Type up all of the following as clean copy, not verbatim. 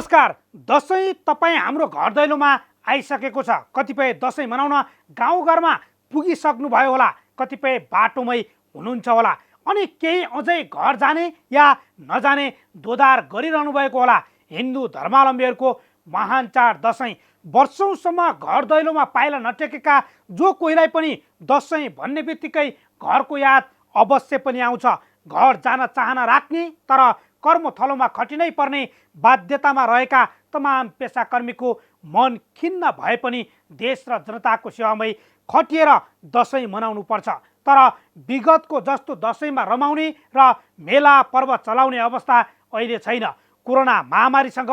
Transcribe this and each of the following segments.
नमस्कार। दसैँ तपाईँ हाम्रो घर दैलोमा आइसकेको छ। कतिपय दसैँ मनाउन गाउँघरमा पुगिसक्नुभयो होला, कतिपय बाटोमै हुनुहुन्छ होला, अनि केही अझै घर जाने या नजाने दोधार गरिरहनु भएको होला। हिन्दू धर्मावलम्बीहरूको महान चाड दसैँ। वर्षौँसम्म घर दैलोमा पाइला नटेकेका जो कोहीलाई पनि दसैँ भन्ने बित्तिकै घरको याद अवश्य पनि आउँछ। घर जान चाहना राख्ने तर कर्मथलोमा खटिनै पर्ने बाध्यतामा रहेका तमाम पेसाकर्मीको मन खिन्न भए पनि देश र जनताको सेवामै खटिएर दसैँ मनाउनु पर्छ। तर विगतको जस्तो दसैँमा रमाउने र मेला पर्व चलाउने अवस्था अहिले छैन। कोरोना महामारीसँग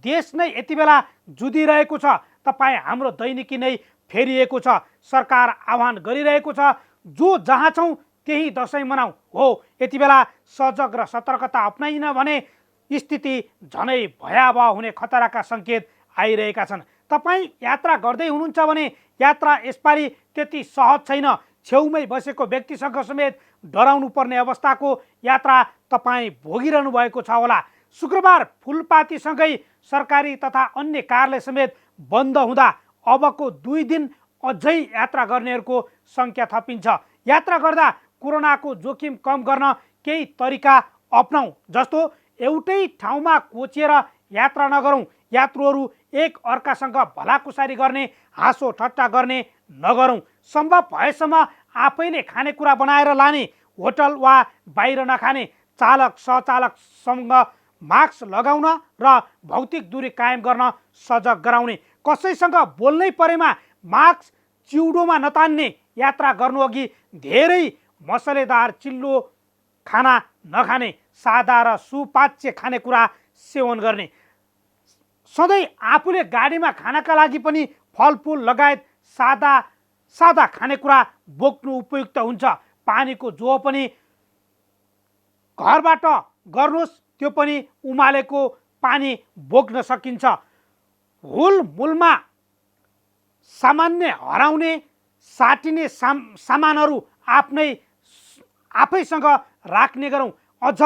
देश नै यति बेला जुधिरहेको छ। तपाईँ हाम्रो दैनिकी नै फेरिएको छ। सरकार आह्वान गरिरहेको छ, जो जहाँ छौँ त्यही दसैँ मनाऊ। हो, यति बेला सजग र सतर्कता अपनाइन भने स्थिति झनै भयावह हुने खतराका सङ्केत आइरहेका छन्। तपाईँ यात्रा गर्दै हुनुहुन्छ भने यात्रा यसपालि त्यति सहज छैन। छेउमै बसेको व्यक्तिसँग समेत डराउनु पर्ने अवस्थाको यात्रा तपाईँ भोगिरहनु भएको छ होला। शुक्रबार फुलपातीसँगै सरकारी तथा अन्य कार्यालय समेत बन्द हुँदा अबको 2 दिन अझै यात्रा गर्नेहरूको सङ्ख्या थपिन्छ। यात्रा गर्दा कोरोनाको जोखिम कम गर्न केही तरिका अपनाऊ, जस्तो एउटै ठाउँमा कोचिएर यात्रा नगरौँ। यात्रुहरू एक अर्कासँग भलाकुसारी गर्ने, हाँसो ठट्टा गर्ने नगरौँ। सम्भव भएसम्म आफैले खानेकुरा बनाएर लाने, होटल वा बाहिर नखाने, चालक सहचालकसँग मास्क लगाउन र भौतिक दूरी कायम गर्न सजग गराउने, कसैसँग बोल्नै परेमा मास्क चिउडोमा नतान्ने, यात्रा गर्नुअघि धेरै मसलेदार चिल्लो खाना नखाने, सादा र सुपाच्य खानेकुरा सेवन गर्ने, सधैँ आफूले गाडीमा खानाका लागि पनि फलफुल लगायत सादा खानेकुरा बोक्नु उपयुक्त हुन्छ। पानीको जो पनि घरबाट गर्नुहोस्, त्यो पनि उमालेको पानी बोक्न सकिन्छ। हुलमुलमा सामान्य हराउने साटिने सामानहरू आफैसँग राख्ने गरौँ। अझ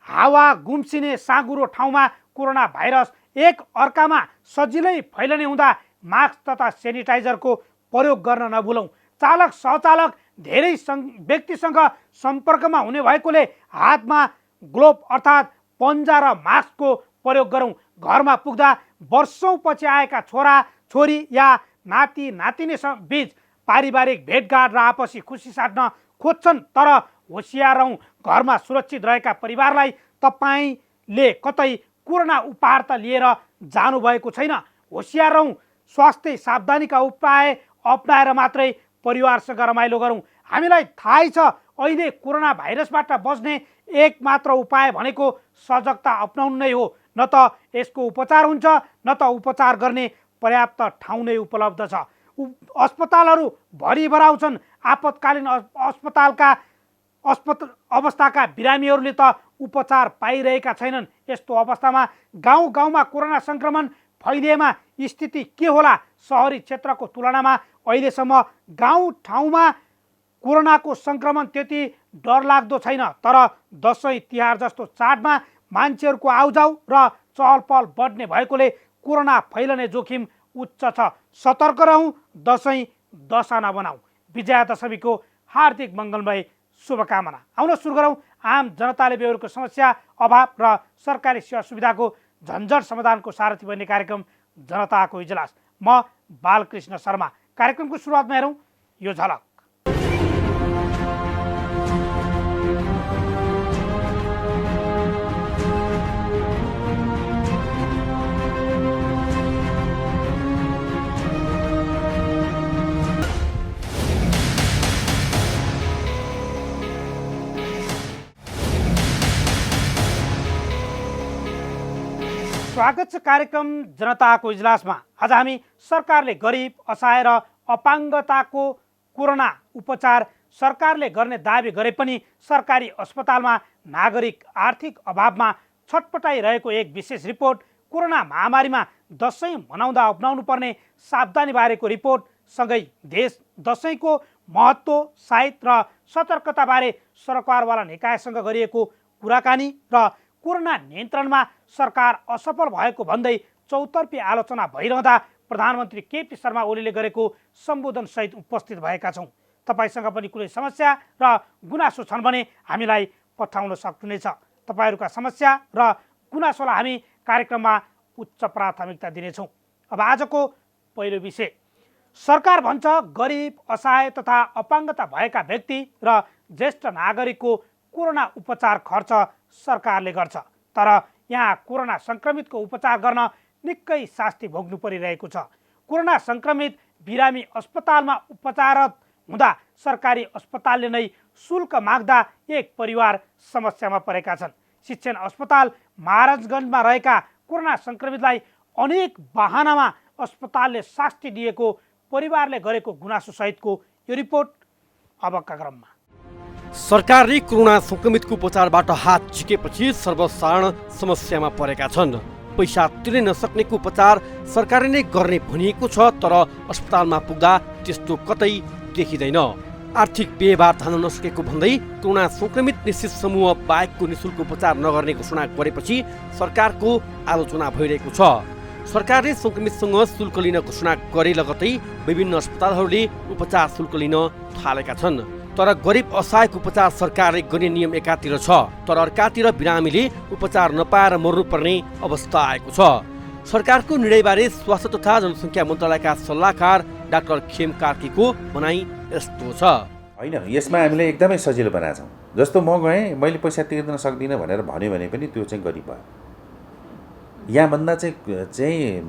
हावा गुम्सिने साँघुरो ठाउँमा कोरोना भाइरस एक अर्कामा सजिलै फैलने हुँदा मास्क तथा सेनिटाइजरको प्रयोग गर्न नभुलौँ। चालक सहचालक धेरै व्यक्तिसँग सम्पर्कमा हुने भएकोले हातमा ग्लोभ अर्थात् पन्जा र मास्कको प्रयोग गरौँ। घरमा पुग्दा वर्षौँपछि आएका छोरा छोरी या नाति नातिनी बीच पारिवारिक भेटघाट र आपसी खुसी साट्न खोज्छन्, तर होसियार रहौँ। घरमा सुरक्षित रहेका परिवारलाई तपाईँले कतै कोरोना उपहार त लिएर जानुभएको छैन। होसियार रहौँ। स्वास्थ्य सावधानीका उपाय अपनाएर मात्रै परिवारसँग रमाइलो गरौँ। हामीलाई थाहै छ अहिले कोरोना भाइरसबाट बच्ने एक मात्र उपाय भनेको सजगता अपनाउनु नै हो। न त यसको उपचार हुन्छ, न त उपचार गर्ने पर्याप्त ठाउँ नै उपलब्ध छ। अस्पतालहरू भरिभराउ छन्। आपतकालीन अवस्थाका बिरामीहरूले त उपचार पाइरहेका छैनन्। यस्तो अवस्थामा गाउँमा कोरोना सङ्क्रमण फैलिएमा स्थिति के होला? सहरी क्षेत्रको तुलनामा अहिलेसम्म गाउँ ठाउँमा कोरोनाको सङ्क्रमण त्यति डरलाग्दो छैन। तर दसैँ तिहार जस्तो चाडमा मान्छेहरूको आउजाउ र चहलपहल बढ्ने भएकोले कोरोना फैलने जोखिम उच्च छ। सतर्क रहौँ। दसैँ दशा नबनाऊ। विजयादशमीको हार्दिक मङ्गलमय शुभकामना। आउन सुरु गरौँ आम जनताले बेहोरेको समस्या, अभाव र सरकारी सेवा सुविधाको झन्झट समाधानको सारथी बन्ने कार्यक्रम जनताको इजलास। म बालकृष्ण शर्मा। कार्यक्रमको सुरुवातमा हेरौँ यो झलक। स्वागत छ कार्यक्रम जनताको इजलासमा। आज हामी सरकारले गरिब, असहाय र अपाङ्गताको कोरोना उपचार सरकारले गर्ने दाबी गरे पनि सरकारी अस्पतालमा नागरिक आर्थिक अभावमा छटपटाइरहेको एक विशेष रिपोर्ट, कोरोना महामारीमा दसैँ मनाउँदा अपनाउनु पर्ने सावधानी बारेको रिपोर्ट सँगै देश दसैँको महत्त्व, साहित्य र सतर्कताबारे सरकारवाला निकायसँग गरिएको कुराकानी र कोरोना नियन्त्रणमा सरकार असफल भएको भन्दै चौतर्फी आलोचना भइरहँदा प्रधानमन्त्री केपी शर्मा ओलीले गरेको सम्बोधनसहित उपस्थित भएका छौँ। तपाईसँग पनि कुनै समस्या र गुनासो छन् भने हामीलाई पठाउन सक्नुहुनेछ। तपाईँहरूका समस्या र गुनासोलाई हामी कार्यक्रममा उच्च प्राथमिकता दिनेछौँ। अब आजको पहिलो विषय, सरकार भन्छ गरिब, असहाय तथा अपाङ्गता भएका व्यक्ति र ज्येष्ठ नागरिकको कोरोना उपचार खर्च सरकारले गर्छ। तर यहाँ कोरोना सङ्क्रमितको उपचार गर्न निकै शास्ति भोग्नु परिरहेको छ। कोरोना सङ्क्रमित बिरामी अस्पतालमा उपचाररत हुँदा सरकारी अस्पतालले नै शुल्क माग्दा एक परिवार समस्यामा परेका छन्। शिक्षण अस्पताल महाराजगञ्जमा रहेका कोरोना सङ्क्रमितलाई अनेक बहानामा अस्पतालले शास्ति दिएको परिवारले गरेको गुनासो सहितको यो रिपोर्ट अबका क्रममा। सरकारले कोरोना सङ्क्रमितको उपचारबाट हात झिकेपछि सर्वसाधारण समस्यामा परेका छन्। पैसा तिर्नै नसक्नेको उपचार सरकारले नै गर्ने भनिएको छ, तर अस्पतालमा पुग्दा त्यस्तो कतै देखिँदैन। आर्थिक व्यवहार थाल्न नसकेको भन्दै कोरोना सङ्क्रमित निश्चित समूह बाहेकको निःशुल्क उपचार नगर्ने घोषणा गरेपछि सरकारको आलोचना भइरहेको छ। सरकारले सङ्क्रमितसँग शुल्क लिन घोषणा गरे लगतै विभिन्न अस्पतालहरूले उपचार शुल्क लिन थालेका छन्। तर गरिब असहायको उपचार सरकारले गर्ने नियम एकातिर छ, तर अर्कातिर बिरामीले उपचार नपाएर मर्नुपर्ने अवस्था आएको छ। सरकारको निर्णयबारे स्वास्थ्य तथा जनसङ्ख्या मन्त्रालयका सल्लाहकार डाक्टर खेम कार्कीको भनाइ यस्तो छ। होइन, यसमा हामीले एकदमै सजिलो बनाएको छौँ। जस्तो म गएँ, मैले पैसा तिर्न सक्दिनँ भनेर भन्यो भने पनि त्यो चाहिँ गरिब भयो। यहाँभन्दा चाहिँ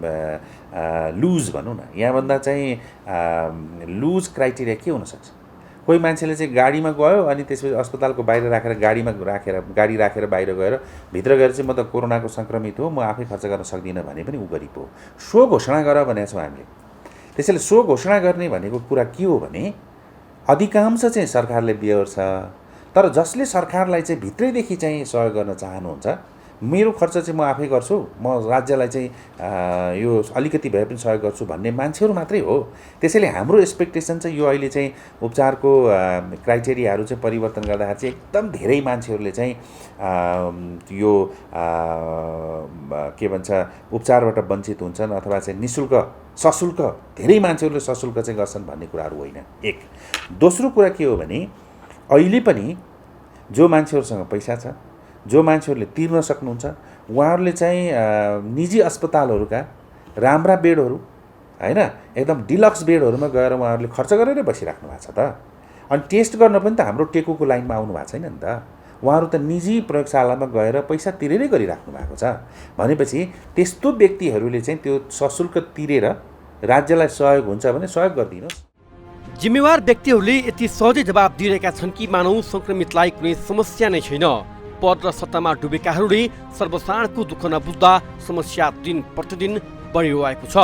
लुज भनौँ न, यहाँभन्दा चाहिँ लुज क्राइटेरिया के हुनसक्छ? कोही मान्छेले चाहिँ गाडीमा गयो अनि त्यसपछि अस्पतालको बाहिर राखेर गाडी राखेर बाहिर गएर भित्र गएर चाहिँ म त कोरोनाको सङ्क्रमित हो, म आफै खर्च गर्न सक्दिनँ भने पनि ऊ गरिब हो। सो घोषणा गर भनेको छौँ हामीले। त्यसैले सो घोषणा गर्ने भनेको कुरा के हो भने अधिकांश चाहिँ सरकारले बेहोर्छ, तर जसले सरकारलाई चाहिँ भित्रैदेखि चाहिँ सहयोग गर्न चाहनुहुन्छ, मेरो खर्च चाहिँ म आफै गर्छु, म राज्यलाई चाहिँ यो अलिकति भए पनि सहयोग गर्छु भन्ने मान्छेहरू मात्रै हो। त्यसैले हाम्रो एक्सपेक्टेसन चाहिँ यो अहिले चाहिँ उपचारको क्राइटेरियाहरू चाहिँ परिवर्तन गर्दाखेरि चाहिँ एकदम धेरै मान्छेहरूले चाहिँ यो के भन्छ उपचारबाट वञ्चित हुन्छन् अथवा चाहिँ निःशुल्क सशुल्क धेरै मान्छेहरूले सशुल्क चाहिँ गर्छन् भन्ने कुराहरू होइन। एक दोस्रो कुरा के हो भने अहिले पनि जो मान्छेहरूसँग पैसा छ, जो मान्छेहरूले तिर्न सक्नुहुन्छ, उहाँहरूले चाहिँ निजी अस्पतालहरूका राम्रा बेडहरू होइन एकदम डिलक्स बेडहरूमा गएर उहाँहरूले खर्च गरेरै बसिराख्नु भएको छ त। अनि टेस्ट गर्न पनि त हाम्रो टेकुको लाइनमा आउनु भएको छैन नि त। उहाँहरू त निजी प्रयोगशालामा गएर पैसा तिरेरै गरिराख्नु भएको छ। भनेपछि त्यस्तो व्यक्तिहरूले चाहिँ त्यो सशुल्क तिरेर राज्यलाई सहयोग हुन्छ भने सहयोग गरिदिनुहोस्। जिम्मेवार व्यक्तिहरूले यति सहजै जवाब दिइरहेका छन् कि मानौ सङ्क्रमितलाई कुनै समस्या नै छैन। पद र सत्तामा डुबेकाहरूले सर्वसाधारणको दुःख नबुझ्दा समस्या दिन प्रतिदिन बढिरहेको छ।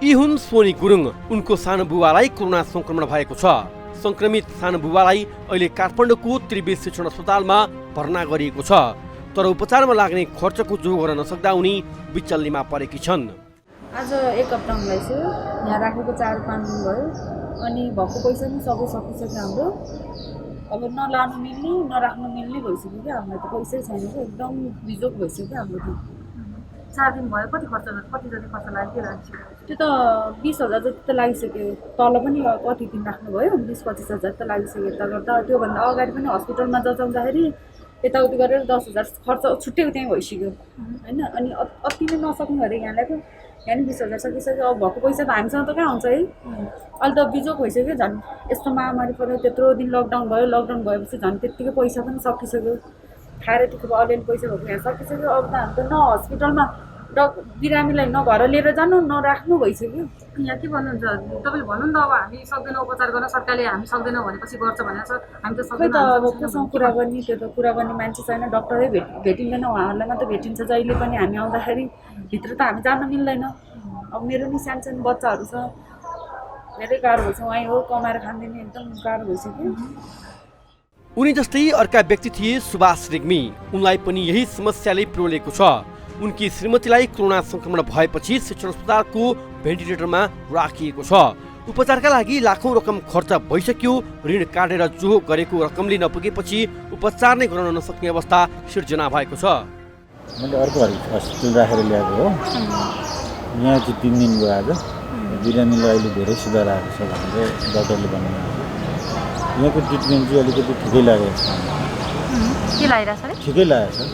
यी हुन् सोनी गुरुङ। उनको सानो बुबालाई कोरोना सङ्क्रमण भएको छ। सङ्क्रमित सानो बुबालाई अहिले काठमाडौँको त्रिवेद शिक्षण अस्पतालमा भर्ना गरिएको छ, तर उपचारमा लाग्ने खर्चको जो गर्न नसक्दा उनी बिचल्लीमा परेकी छन्। आज एक हप्ता हुँदैछ, यहाँ राखेको 4-5 दिन भयो अनि भएको पैसा पनि सबै सकिसक्यो हाम्रो। अब नलानु मिल्ने नराख्नु मिल्ने भइसक्यो क्या, हामीलाई त पैसै छैन क्या, एकदम बिजोग भइसक्यो हाम्रो त। 4 दिन भयो, कति जति खर्च लाग्यो के त्यो त 20,000 जति त लागिसक्यो। तल पनि कति दिन राख्नुभयो, 20-25 हजार त लागिसक्यो। यता गर्दा त्योभन्दा अगाडि पनि हस्पिटलमा जचाउँदाखेरि यताउति गरेर 10,000 खर्च छुट्टै त्यहीँ भइसक्यो होइन। अनि अति नै नसक्नु अरे यहाँलाई पो, यहाँ नि 20,000 सकिसक्यो। अब भएको पैसा त हामीसँग त कहाँ हुन्छ है, अहिले त बिजोग भइसक्यो। झन् यस्तो महामारी पऱ्यो, त्यत्रो दिन लकडाउन भयो, लकडाउन भएपछि झन् त्यत्तिकै पैसा पनि सकिसक्यो। खाएर त्यतिको अलिअलि पैसा भएको यहाँ सकिसक्यो। अब त हामी त न हस्पिटलमा बिरामीलाई न घर लिएर जानु नराख्नु भइसक्यो। यहाँ के भन्नुहुन्छ तपाईँले भन्नु नि त, अब हामी सक्दैनौँ उपचार गर्न, सरकारले हामी सक्दैनौँ भनेपछि गर्छ भनेर छ। हामी त खै त अब कोसँग कुरा गर्ने, त्यो त कुरा गर्ने मान्छे छैन, डक्टरै भेटिँदैन। उहाँहरूलाई मात्रै भेटिन्छ जहिले पनि। हामी आउँदाखेरि भित्र त हामी जान मिल्दैन। अब मेरो नि सानो बच्चाहरू छ, धेरै गाह्रो भइसक्यो। उहीँ हो कमाएर खाँदैन, एकदम गाह्रो भइसक्यो। उनी जस्तै अर्का व्यक्ति थिए सुभाष रेग्मी। उनलाई पनि यही समस्याले प्रोलेको छ। उनकी श्रीमतीलाई कोरोना संक्रमण भएपछि शिक्षण अस्पतालको भेन्टिलेटरमा राखिएको छ। उपचारका लागि लाखौं रकम खर्च भइसक्यो। ऋण काटेर जोहो गरेको रकमले नपुगेपछि उपचार नै गर्न नसक्ने अवस्था सिर्जना भएको छ। मैले अर्को हस्पिटल राखेर ल्याएको हो। यहाँ चाहिँ 3 दिन भयो आज। बिरामीलाई अहिले धेरै सुधार आएको छ भनेर डाक्टरले भन्नुभएको छ। यहाँको ट्रिटमेन्ट चाहिँ अलिकति ठिकै लागेको छ। के लागिरहेछ रे? ठिकै लागेको छ।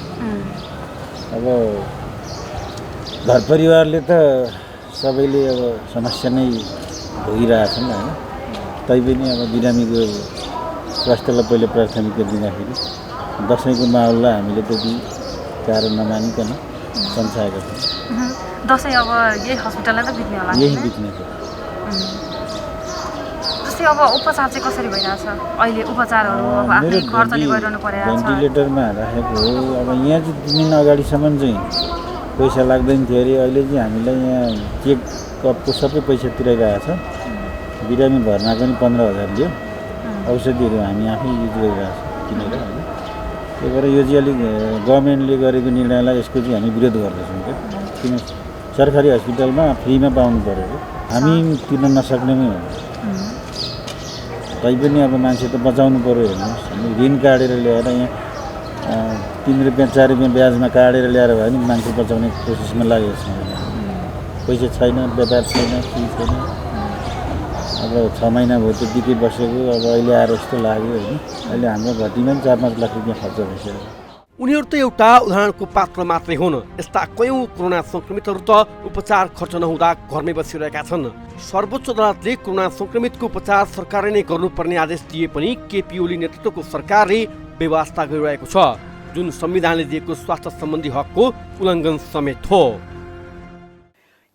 अब घर परिवारले त सबैले अब समस्या नै भोगिरहेछन् होइन। तैपनि अब बिरामीको स्वास्थ्यलाई पहिले प्राथमिकता दिँदाखेरि दसैँको माहौललाई हामीले त्यति कारण नमानिकन सञ्चाएको छ। दसैँ अब यही हस्पिटललाई त बित्ने होला। यही बित्ने छ। जस्तै अब उपचार चाहिँ कसरी भइरहेछ अहिले? उपचारहरू अब आफ्नै खर्चले गरिरहनु परिरहेछ। भेन्टिलेटरमा राखेको हो। अब यहाँ चाहिँ 3 दिन अगाडिसम्म चाहिँ पैसा लाग्दैन थियो अरे। अहिले चाहिँ हामीलाई यहाँ चेकअपको सबै पैसा तिराइरहेको छ। बिरामी भर्नाको पनि 15,000 लियो। औषधिहरू हामी आफै युज गरिरहेको छ किनेर होइन। त्यही भएर यो चाहिँ अलिक गभर्मेन्टले गरेको निर्णयलाई यसको चाहिँ हामी विरोध गर्दछौँ क्या। किन सरकारी हस्पिटलमा फ्रीमा पाउनु पऱ्यो। हामी तिर्न नसक्नेमै हो। तैपनि अब मान्छे त बचाउनु पऱ्यो। हेर्नुहोस्, हामी ऋण काटेर ल्याएर यहाँ 3 रुपियाँ 4 रुपियाँ ब्याजमा काटेर ल्याएर भयो भने मान्छे बचाउने कोसिसमा लागेको छ। पैसा छैन, व्यापार छैन, केही छैन। अब 6 महिना भयो त्यतिकै बसेको। अब अहिले आएर यस्तो लाग्यो होइन। अहिले हाम्रो घटीमा पनि 4-5 लाख रुपियाँ खर्च भइसक्यो। उनीहरू त एउटा उदाहरणको पात्र मात्रै हुन्। यस्ता कयौं कोरोना संक्रमितहरू त उपचार खर्च नहुँदा घरमै बसिरहेका छन्। सर्वोच्च अदालतले कोरोना संक्रमितको उपचार सरकारले नै गर्नुपर्ने आदेश दिए पनि केपी ओली नेतृत्वको सरकारले व्यवस्था गरिरहेको छ, जुन संविधानले दिएको स्वास्थ्य सम्बन्धी हकको उल्लङ्घन समेत हो।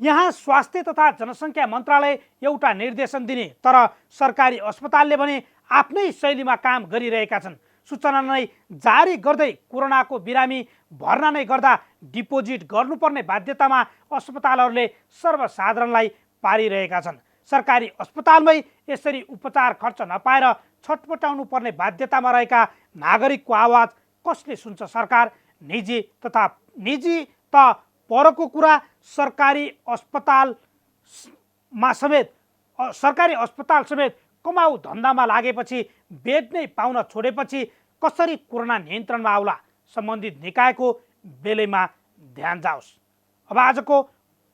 यहाँ स्वास्थ्य तथा जनसङ्ख्या मन्त्रालय एउटा निर्देशन दिने, तर सरकारी अस्पतालले भने आफ्नै शैलीमा काम गरिरहेका छन्। सूचना नै जारी गर्दै कोरोनाको बिरामी भर्ना नै गर्दा डिपोजिट गर्नुपर्ने बाध्यतामा अस्पतालहरूले सर्वसाधारणलाई पारिरहेका छन्। सरकारी अस्पतालमै यसरी उपचार खर्च नपाएर छटपटाउनु पर्ने बाध्यतामा रहेका नागरिकको आवाज कसले सुन्छ? सरकार? निजी त परको कुरा। सरकारी अस्पताल समेत कमाउ धन्दामा लागेपछि बेड नै पाउन छोडेपछि कसरी कोरोना नियन्त्रणमा आउला? सम्बन्धित निकायको बेलैमा ध्यान जाओस्। अब आजको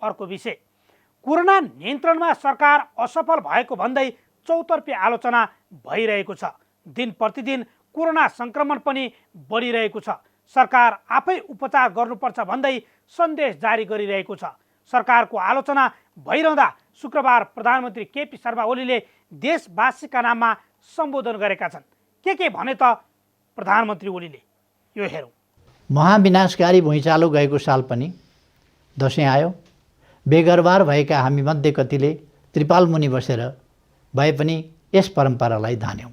अर्को विषय, कोरोना नियन्त्रणमा सरकार असफल भएको भन्दै चौतर्फी आलोचना भइरहेको छ। दिन प्रतिदिन कोरोना संक्रमण पनि बढिरहेको छ। सरकार आफै उपचार गर्नुपर्छ भन्दै सन्देश जारी गरिरहेको छ। सरकारको आलोचना भइरहँदा शुक्रबार प्रधानमन्त्री केपी शर्मा ओलीले देशवासीका नाममा सम्बोधन गरेका छन्। के भने त प्रधानमन्त्री ओलीले? यो हेरौँ। महाविनाशकारी भुइँचालो गएको साल पनि दसैँ आयो। बेघरबार भएका हामी मध्ये कतिले त्रिपाल मुनि बसेर भए पनि यस परम्परालाई धान्यौँ।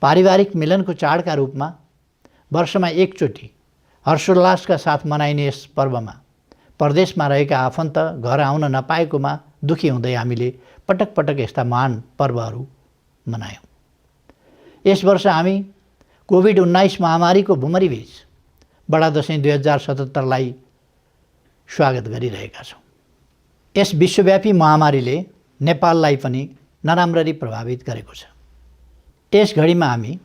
पारिवारिक मिलनको चाडका रूपमा वर्षमा एकचोटि हर्षोल्लासका साथ मनाइने यस पर्वमा परदेशमा रहेका आफन्त घर आउन नपाएकोमा दुखी हुँदै हामीले पटक पटक यस्ता महान पर्वहरू मनायौँ। यस वर्ष हामी कोभिड-19 महामारीको भुमरीबीच बडा दसैँ 2077लाई स्वागत गरिरहेका छौँ। यस विश्वव्यापी महामारीले नेपाललाई पनि नराम्ररी प्रभावित गरेको छ। यस घडीमा हामी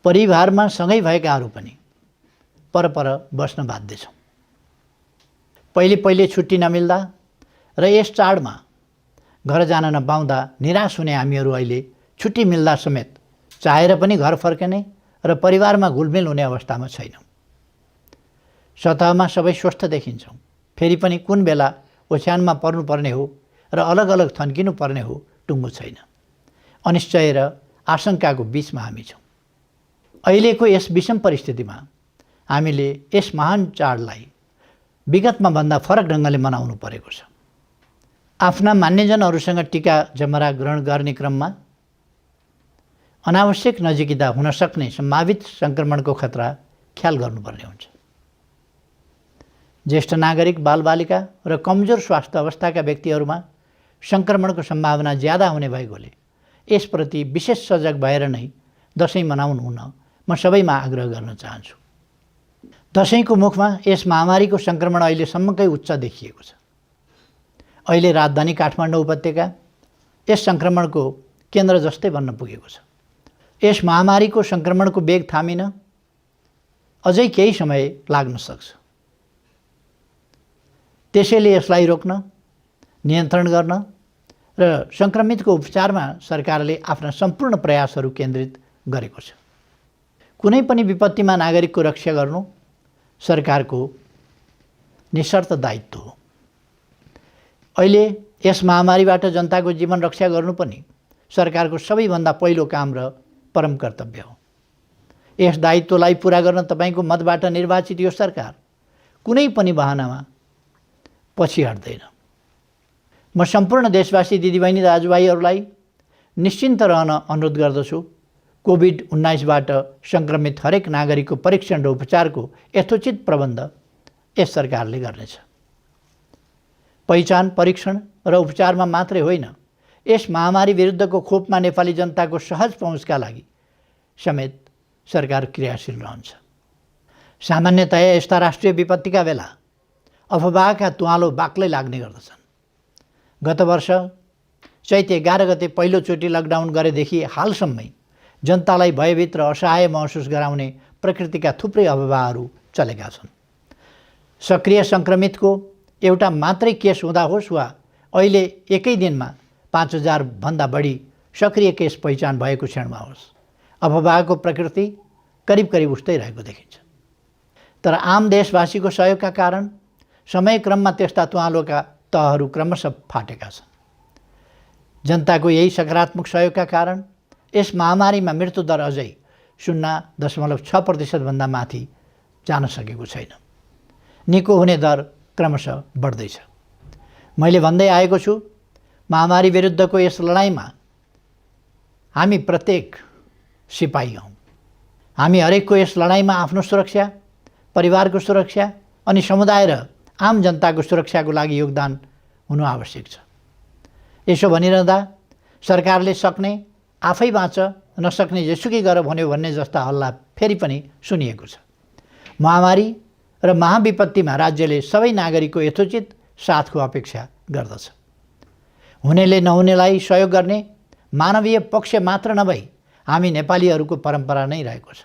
परिवारमा सँगै भएकाहरू पनि परपर बस्न बाध्य छौँ। पहिले छुट्टी नमिल्दा र यस चाडमा घर जान नपाउँदा निराश हुने हामीहरू अहिले छुट्टी मिल्दा समेत चाहेर पनि घर फर्कने र परिवारमा घुलमिल हुने अवस्थामा छैनौँ। सतहमा सबै स्वस्थ देखिन्छौँ, फेरि पनि कुन बेला ओछ्यानमा पर्नुपर्ने हो र अलग अलग थन्किनु पर्ने हो टुङ्गो छैन। अनिश्चय र आशंकाको बीचमा हामी छौँ। अहिलेको यस विषम परिस्थितिमा हामीले यस महान चाडलाई विगतमा भन्दा फरक ढङ्गले मनाउनु परेको छ। आफ्ना मान्यजनहरूसँग टीका जमरा ग्रहण गर्ने क्रममा अनावश्यक नजिकिँदा हुन सक्ने सम्भावित सङ्क्रमणको खतरा ख्याल गर्नुपर्ने हुन्छ। ज्येष्ठ नागरिक, बालबालिका र कमजोर स्वास्थ्य अवस्थाका व्यक्तिहरूमा सङ्क्रमणको सम्भावना ज्यादा हुने भएकोले यसप्रति विशेष सजग भएर नै दसैँ मनाउनु हुन म सबैमा आग्रह गर्न चाहन्छु। दसैँको मुखमा यस महामारीको सङ्क्रमण अहिलेसम्मकै उच्च देखिएको छ। अहिले राजधानी काठमाडौँ उपत्यका यस सङ्क्रमणको केन्द्र जस्तै बन्न पुगेको छ। यस महामारीको सङ्क्रमणको वेग थामिन अझै केही समय लाग्न सक्छ। त्यसैले यसलाई रोक्न, नियन्त्रण गर्न र सङ्क्रमितको उपचारमा सरकारले आफ्ना सम्पूर्ण प्रयासहरू केन्द्रित गरेको छ। कुनै पनि विपत्तिमा नागरिकको रक्षा गर्नु सरकारको निशर्त दायित्व हो। अहिले यस महामारीबाट जनताको जीवन रक्षा गर्नु पनि सरकारको सबैभन्दा पहिलो काम र परम कर्तव्य हो। यस दायित्वलाई पुरा गर्न तपाईको मतबाट निर्वाचित यो सरकार कुनै पनि बहानामा पछि हट्दैन। म सम्पूर्ण देशवासी दिदीबहिनी दाजुभाइहरूलाई निश्चिन्त रहन अनुरोध गर्दछु। कोभिड-19बाट सङ्क्रमित हरेक नागरिकको परीक्षण र उपचारको यथोचित प्रबन्ध यस सरकारले गर्नेछ। पहिचान, परीक्षण र उपचारमा मात्रै होइन, यस महामारी विरुद्धको खोपमा नेपाली जनताको सहज पहुँचका लागि समेत सरकार क्रियाशील रहन्छ। सामान्यतया यस्ता राष्ट्रिय विपत्तिका बेला अफवाहका तुवालो बाक्लै लाग्ने गर्दछन्। गत वर्ष चैत 11 गते पहिलोचोटि लकडाउन गरेदेखि हालसम्मै जनतालाई भयभीत र असहाय महसुस गराउने प्रकृतिका थुप्रै अफवाहहरू चलेका छन्। सक्रिय सङ्क्रमितको एउटा मात्रै केस हुँदा होस् वा अहिले एकै दिनमा 5000 भन्दा बढी सक्रिय केस पहिचान भएको क्षणमा होस्, अफवाहको प्रकृति करिब करिब उस्तै रहेको देखिन्छ। तर आम देशवासीको सहयोगका कारण समयक्रममा त्यस्ता तुवालोका तहहरू क्रमशः फाटेका छन्। जनताको यही सकारात्मक सहयोगका कारण यस महामारीमा मृत्युदर अझै 0.6% भन्दा माथि जान सकेको छैन। निको हुने दर क्रमशः बढ्दैछ। मैले भन्दै आएको छु, महामारी विरुद्धको यस लडाइँमा हामी प्रत्येक सिपाही हौँ। हामी हरेकको यस लडाइँमा आफ्नो सुरक्षा, परिवारको सुरक्षा अनि समुदाय र आम जनताको सुरक्षाको लागि योगदान हुनु आवश्यक छ। यसो भनिरहँदा सरकारले सक्ने आफै बाँच, नसक्ने जेसुकै गर भन्यो भन्ने जस्ता हल्ला फेरि पनि सुनिएको छ। महामारी र महाविपत्तिमा राज्यले सबै नागरिकको यथोचित साथको अपेक्षा गर्दछ। हुनेले नहुनेलाई सहयोग गर्ने मानवीय पक्ष मात्र नभई हामी नेपालीहरूको परम्परा नै रहेको छ।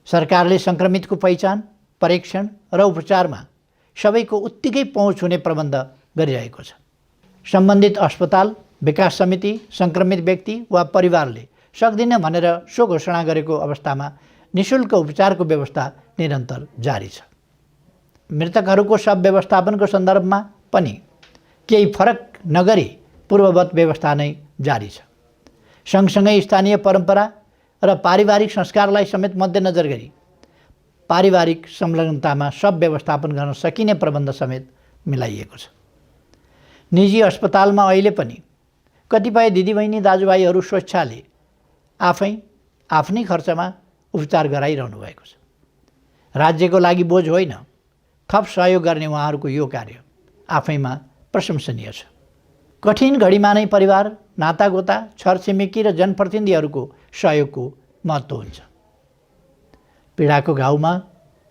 सरकारले सङ्क्रमितको पहिचान, परीक्षण र उपचारमा सबैको उत्तिकै पहुँच हुने प्रबन्ध गरिरहेको छ। सम्बन्धित अस्पताल, विकास समिति, सङ्क्रमित व्यक्ति वा परिवारले सक्दिन भनेर सो घोषणा गरेको अवस्थामा निःशुल्क उपचारको व्यवस्था निरन्तर जारी छ। मृतकहरूको शव व्यवस्थापनको सन्दर्भमा पनि केही फरक नगरी पूर्ववत व्यवस्था नै जारी छ। सँगसँगै स्थानीय परम्परा र पारिवारिक संस्कारलाई समेत मध्यनजर गरी पारिवारिक संलग्नतामा शव व्यवस्थापन गर्न सकिने प्रबन्ध समेत मिलाइएको छ। निजी अस्पतालमा अहिले पनि कतिपय दिदीबहिनी दाजुभाइहरू स्वेच्छाले आफ्नै खर्चमा उपचार गराइरहनु भएको छ। राज्यको लागि बोझ होइन, थप सहयोग गर्ने उहाँहरूको यो कार्य आफैमा प्रशंसनीय छ। कठिन घडीमा नै परिवार, नातागोता, छरछिमेकी र जनप्रतिनिधिहरूको सहयोगको महत्त्व हुन्छ। पीडाको घाउमा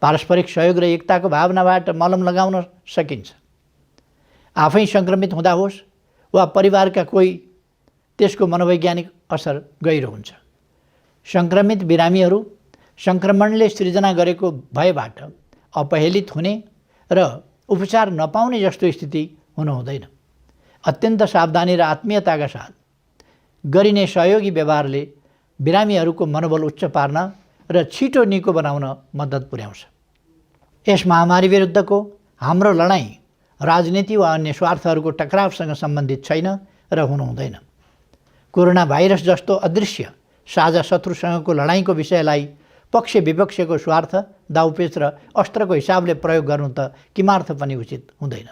पारस्परिक सहयोग र एकताको भावनाबाट मलम लगाउन सकिन्छ। आफै सङ्क्रमित हुँदा होस् वा परिवारका कोही, त्यसको मनोवैज्ञानिक असर गहिरो हुन्छ। सङ्क्रमित बिरामीहरू सङ्क्रमणले सृजना गरेको भयबाट अपहेलित हुने र उपचार नपाउने जस्तो स्थिति हुनु हुँदैन। अत्यन्त सावधानी र आत्मीयताका साथ गरिने सहयोगी व्यवहारले बिरामीहरूको मनोबल उच्च पार्न र छिटो निको बनाउन मद्दत पुर्याउँछ। यस महामारी विरुद्धको हाम्रो लडाइँ राजनीति वा अन्य स्वार्थहरूको टकरावसँग सम्बन्धित छैन र हुनु हुँदैन। कोरोना भाइरस जस्तो अदृश्य साझा शत्रुसँगको लडाइँको विषयलाई पक्ष विपक्षको स्वार्थ, दाउपेच र अस्त्रको हिसाबले प्रयोग गर्नु त किमार्थ पनि उचित हुँदैन।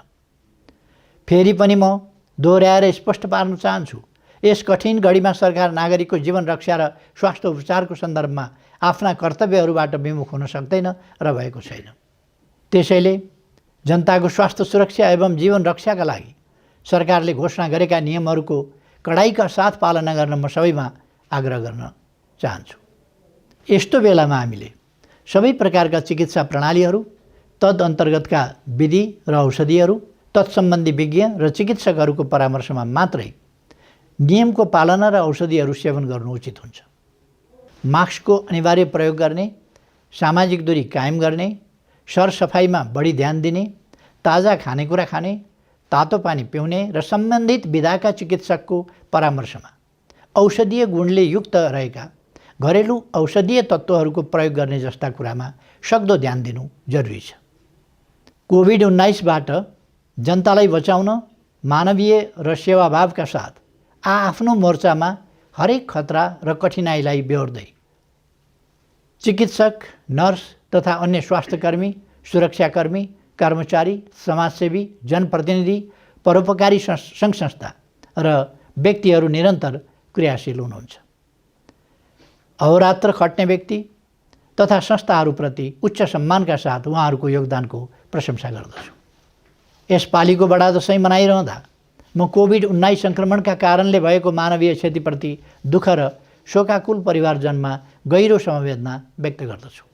फेरि पनि म दोहोऱ्याएर स्पष्ट पार्न चाहन्छु, यस कठिन घडीमा सरकार नागरिकको जीवन रक्षा र स्वास्थ्य उपचारको सन्दर्भमा आफ्ना कर्तव्यहरूबाट विमुख हुन सक्दैन र भएको छैन। त्यसैले जनताको स्वास्थ्य सुरक्षा एवं जीवन रक्षाका लागि सरकारले घोषणा गरेका नियमहरूको कडाइका साथ पालना गर्न म सबैमा आग्रह गर्न चाहन्छु। यस्तो बेलामा हामीले सबै प्रकारका चिकित्सा प्रणालीहरू, तद अन्तर्गतका विधि र औषधिहरू तत्सम्बन्धी विज्ञ र चिकित्सकहरूको परामर्शमा मात्रै नियमको पालना र औषधिहरू सेवन गर्नु उचित हुन्छ। मास्कको अनिवार्य प्रयोग गर्ने, सामाजिक दूरी कायम गर्ने, सरसफाइमा बढी ध्यान दिने, ताजा खानेकुरा खाने, तातो पानी पिउने र सम्बन्धित विधाका चिकित्सकको परामर्शमा औषधीय गुणले युक्त रहेका घरेलु औषधीय तत्त्वहरूको प्रयोग गर्ने जस्ता कुरामा सक्दो ध्यान दिनु जरुरी छ। कोभिड-19बाट जनतालाई बचाउन मानवीय र सेवाभावका साथ आफ्नो मोर्चामा हरेक खतरा र कठिनाइलाई बेहोर्दै चिकित्सक, नर्स तथा अन्य स्वास्थ्यकर्मी, सुरक्षाकर्मी, कर्मचारी, समाजसेवी, जनप्रतिनिधि, परोपकारी सङ्घ संस्था र व्यक्तिहरू निरन्तर क्रियाशील हुनुहुन्छ। अहोरात्र खट्ने व्यक्ति तथा संस्थाहरूप्रति उच्च सम्मानका साथ उहाँहरूको योगदानको प्रशंसा गर्दछु। यसपालिको बडा दशैँ मनाइरहँदा म कोभिड-19 सङ्क्रमणका कारणले भएको मानवीय क्षतिप्रति दुःख र शोकाकुल परिवारजनमा गहिरो समवेदना व्यक्त गर्दछु।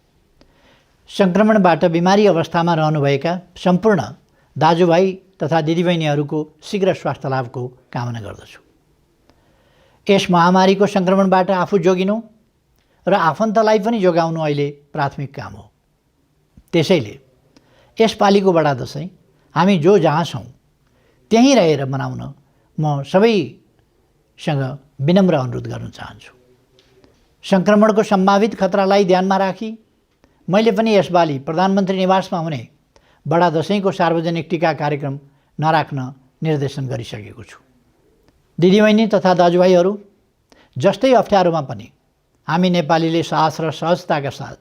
सङ्क्रमणबाट बिमारी अवस्थामा रहनुभएका सम्पूर्ण दाजुभाइ तथा दिदीबहिनीहरूको शीघ्र स्वास्थ्य लाभको कामना गर्दछु। यस महामारीको सङ्क्रमणबाट आफू जोगिनु र आफन्तलाई पनि जोगाउनु अहिले प्राथमिक काम हो। त्यसैले यसपालिको बडा दशैँ हामी जो जहाँ छौँ त्यहीँ रहेर मनाउन म सबैसँग विनम्र अनुरोध गर्न चाहन्छु। सङ्क्रमणको सम्भावित खतरालाई ध्यानमा राखी मैले पनि यसपालि प्रधानमन्त्री निवासमा हुने बडा दशैँको सार्वजनिक टीका कार्यक्रम नराख्न निर्देशन गरिसकेको छु। दिदीबहिनी तथा दाजुभाइहरू, जस्तै अप्ठ्यारोमा पनि हामी नेपालीले साहस र सहजताका साथ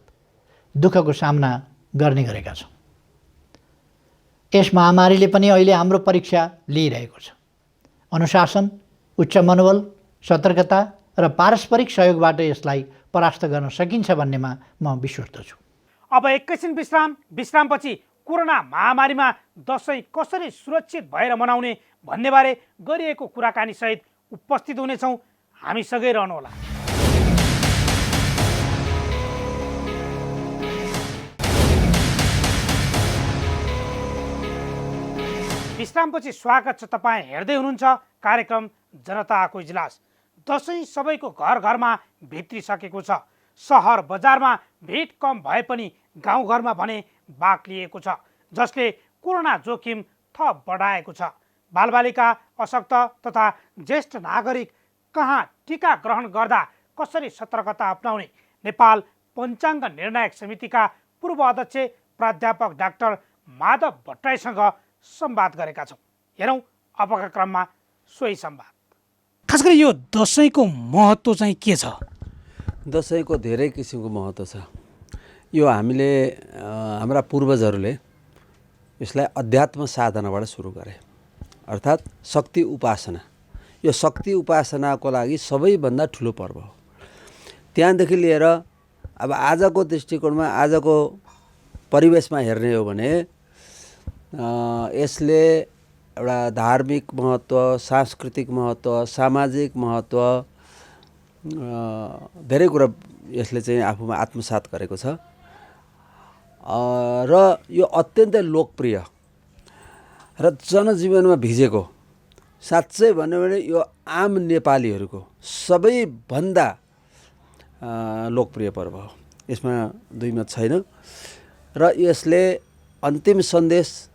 दुःखको सामना गर्ने गरेका छौँ। यस महामारीले पनि अहिले हाम्रो परीक्षा लिइरहेको छ। अनुशासन, उच्च मनोबल, सतर्कता र पारस्परिक सहयोगबाट यसलाई परास्त गर्न सकिन्छ भन्नेमा म विश्वस्त छु। अब एकैछिन विश्रामपछि कोरोना महामारीमा दशैँ कसरी सुरक्षित भएर मनाउने भन्नेबारे गरिएको कुराकानी सहित उपस्थित हुनेछौँ। हामीसँगै रहनुहोला। विश्रामपछि स्वागत छ। तपाईँ हेर्दै हुनुहुन्छ कार्यक्रम जनताको इजलास। दशैँ सबैको घर घरमा भित्रिसकेको छ। सहर बजारमा भिड कम भए पनि गाउँघरमा भने बाक लिएको छ, जसले कोरोना जोखिम थप बढाएको छ। बालबालिका, अशक्त तथा ज्येष्ठ नागरिक कहाँ टीका ग्रहण गर्दा कसरी सतर्कता अपनाउने नेपाल पञ्चाङ्ग निर्णायक समितिका पूर्व अध्यक्ष प्राध्यापक डाक्टर माधव भट्टराईसँग संवाद गरेका छौँ। हेरौँ अबका क्रममा सोही संवाद। खास गरी यो दशैँको महत्त्व चाहिँ के छ? दशैँको धेरै किसिमको महत्त्व छ। यो हामीले हाम्रा पूर्वजहरूले यसलाई अध्यात्म साधनाबाट सुरु गरे, अर्थात् शक्ति उपासना। यो शक्ति उपासनाको लागि सबैभन्दा ठुलो पर्व हो। त्यहाँदेखि लिएर अब आजको दृष्टिकोणमा, आजको परिवेशमा हेर्ने हो भने यसले एउटा धार्मिक महत्त्व, सांस्कृतिक महत्त्व, सामाजिक महत्त्व, धेरै कुरा यसले चाहिँ आफूमा आत्मसात गरेको छ। र यो अत्यन्तै लोकप्रिय र जनजीवनमा भिजेको, साँच्चै भन्यो भने यो आम नेपालीहरूको सबैभन्दा लोकप्रिय पर्व हो। यसमा दुई मत छैन। र यसले अन्तिम सन्देश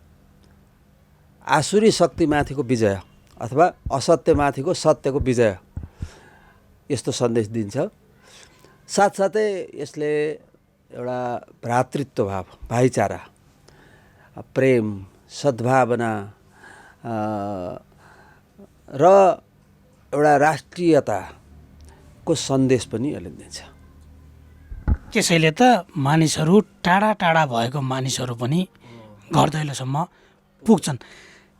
आसुरी शक्तिमाथिको विजय अथवा असत्यमाथिको सत्यको विजय, यस्तो सन्देश दिन्छ। साथसाथै यसले एउटा भ्रातृत्व भाव, भाइचारा, प्रेम, सद्भावना र एउटा राष्ट्रियताको सन्देश पनि यसले दिन्छ। त्यसैले त मानिसहरू टाढा टाढा भएको मानिसहरू पनि घर दैलोसम्म पुग्छन्।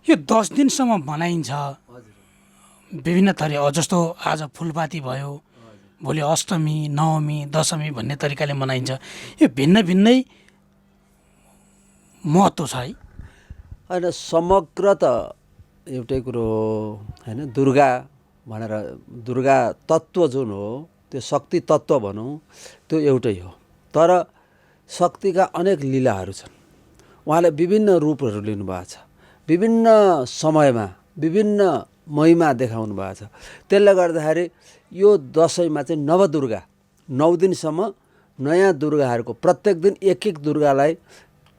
यो 10 दिनसम्म मनाइन्छ विभिन्न थरी। जस्तो आज फुलपाती भयो, भोलि अष्टमी, नवमी, दशमी भन्ने तरिकाले मनाइन्छ। यो भिन्न भिन्नै महत्त्व छ है। होइन, समग्र त एउटै कुरो हो होइन। दुर्गा भनेर, दुर्गा तत्त्व जुन हो, त्यो शक्ति तत्त्व भनौँ, त्यो एउटै हो। तर शक्तिका अनेक लीलाहरू छन्। उहाँले विभिन्न रूपहरू लिनुभएको छ, विभिन्न समयमा विभिन्न महिमा देखाउनु भएको छ। त्यसले गर्दाखेरि यो दसैँमा चाहिँ नवदुर्गा 9 दिनसम्म नयाँ दुर्गाहरूको प्रत्येक दिन एक एक दुर्गालाई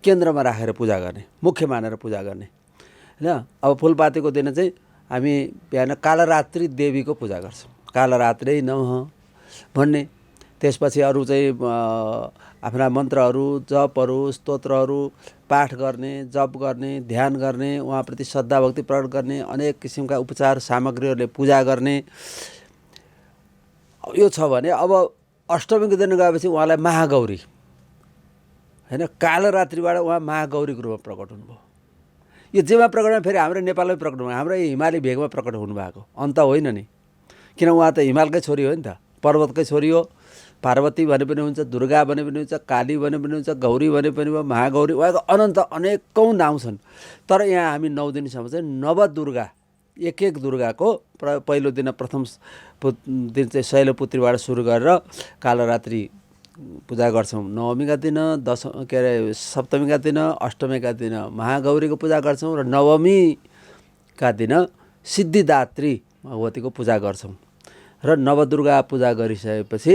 केन्द्रमा राखेर पूजा गर्ने, मुख्य मानेर पूजा गर्ने होइन। अब फुलपातीको दिन चाहिँ हामी बिहान कालरात्रि देवीको पूजा गर्छौँ, कालरात्रै नमः भन्ने। त्यसपछि अरू चाहिँ आफ्ना मन्त्रहरू, जपहरू, स्तोत्रहरू पाठ गर्ने, जप गर्ने, ध्यान गर्ने, उहाँप्रति श्रद्धा भक्ति प्रकट गर्ने, अनेक किसिमका उपचार सामग्रीहरूले पूजा गर्ने। यो छ भने अब अष्टमीको दिन गएपछि उहाँलाई महागौरी होइन, कालरात्रिबाट उहाँ महागौरीको रूपमा प्रकट हुनुभयो। यो जेमा प्रकट फेरि हाम्रो नेपालमै प्रकट हुनु, हाम्रो हिमाली भेगमा प्रकट हुनुभएको अन्त होइन नि, किन उहाँ त हिमालकै छोरी हो नि त, पर्वतकै छोरी हो। पार्वती भने पनि हुन्छ, दुर्गा भने पनि हुन्छ, काली भने पनि हुन्छ, गौरी भने पनि भयो, महागौरी, उहाँको अनन्त अनेकौँ नाउँ छन्। तर यहाँ हामी 9 दिनसम्म चाहिँ नवदुर्गा एक एक दुर्गाको पहिलो दिन प्रथम दिन चाहिँ शैलपुत्रीबाट सुरु गरेर कालरात्रि पूजा गर्छौँ। नवमीका दिन सप्तमीका दिन, अष्टमीका दिन महागौरीको पूजा गर्छौँ र नवमीका दिन सिद्धिदात्री भगवतीको पूजा गर्छौँ। र नवदुर्गा पूजा गरिसकेपछि